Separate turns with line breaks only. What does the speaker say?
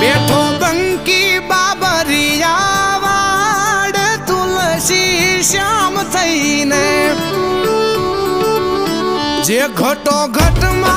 બેઠો બંકી બાબરિયા વાડ તુલસી શ્યામ થઈને જે ઘટો ઘટમાં